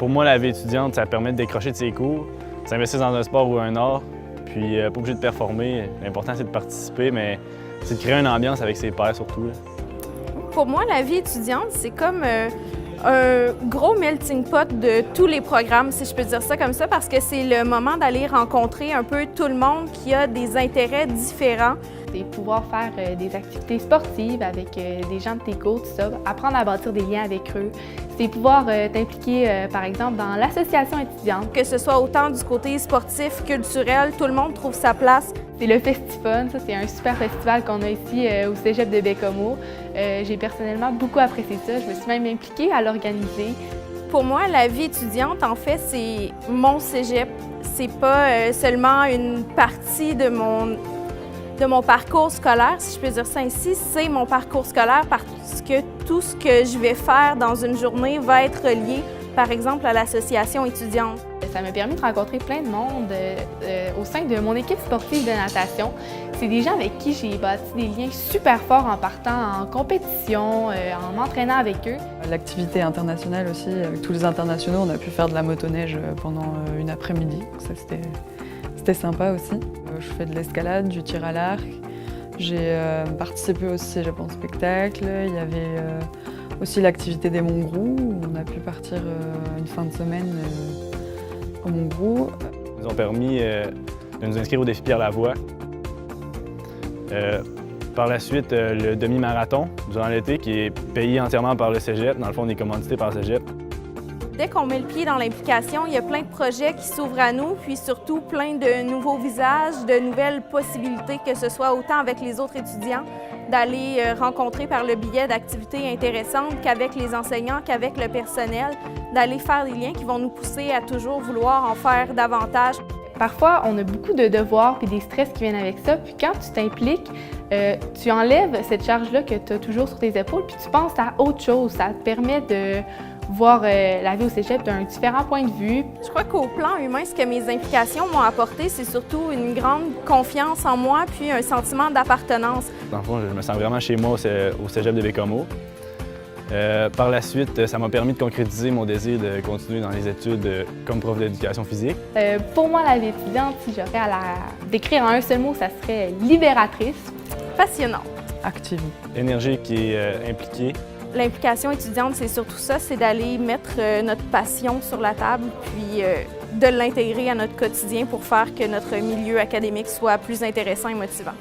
Pour moi, la vie étudiante, ça permet de décrocher de ses cours, de s'investir dans un sport ou un art, puis pas obligé de performer. L'important, c'est de participer, mais c'est de créer une ambiance avec ses pairs surtout, là. Pour moi, la vie étudiante, c'est comme un gros melting pot de tous les programmes, si je peux dire ça comme ça, parce que c'est le moment d'aller rencontrer un peu tout le monde qui a des intérêts différents. C'est pouvoir faire des activités sportives avec des gens de tes cours, tout ça, apprendre à bâtir des liens avec eux. C'est pouvoir t'impliquer, par exemple, dans l'association étudiante. Que ce soit autant du côté sportif, culturel, tout le monde trouve sa place. C'est le Festifun, ça c'est un super festival qu'on a ici au Cégep de Baie-Comeau. J'ai personnellement beaucoup apprécié ça, je me suis même impliquée à l'organiser. Pour moi, la vie étudiante, en fait, c'est mon cégep. C'est pas seulement une partie de mon parcours scolaire, si je peux dire ça ainsi, c'est mon parcours scolaire parce que tout ce que je vais faire dans une journée va être relié, par exemple, à l'association étudiante. Ça m'a permis de rencontrer plein de monde au sein de mon équipe sportive de natation. C'est des gens avec qui j'ai bâti des liens super forts en partant en compétition, en m'entraînant avec eux. L'activité internationale aussi, avec tous les internationaux, on a pu faire de la motoneige pendant une après-midi. Ça, c'était sympa aussi. Je fais de l'escalade, du tir à l'arc. J'ai participé au Cégep en spectacle. Il y avait aussi l'activité des Montgrou, où on a pu partir une fin de semaine au Montgrou. Ils nous ont permis de nous inscrire au défi Pierre Lavoie. Par la suite, le demi-marathon durant l'été qui est payé entièrement par le Cégep. Dans le fond, on est commandité par le Cégep. Dès qu'on met le pied dans l'implication, il y a plein de projets qui s'ouvrent à nous, puis surtout plein de nouveaux visages, de nouvelles possibilités, que ce soit autant avec les autres étudiants, d'aller rencontrer par le biais d'activités intéressantes qu'avec les enseignants, qu'avec le personnel, d'aller faire des liens qui vont nous pousser à toujours vouloir en faire davantage. Parfois, on a beaucoup de devoirs et des stress qui viennent avec ça, puis quand tu t'impliques, tu enlèves cette charge-là que tu as toujours sur tes épaules, puis tu penses à autre chose. Ça te permet de voir la vie au cégep d'un différent point de vue. Je crois qu'au plan humain, ce que mes implications m'ont apporté, c'est surtout une grande confiance en moi puis un sentiment d'appartenance. Dans le fond, je me sens vraiment chez moi au Cégep de Baie-Comeau. Par la suite, ça m'a permis de concrétiser mon désir de continuer dans les études comme prof d'éducation physique. Pour moi, la vie étudiante, si j'aurais à la décrire en un seul mot, ça serait libératrice. Passionnante. Active. Énergique et impliquée. L'implication étudiante, c'est surtout ça, c'est d'aller mettre notre passion sur la table, puis de l'intégrer à notre quotidien pour faire que notre milieu académique soit plus intéressant et motivant.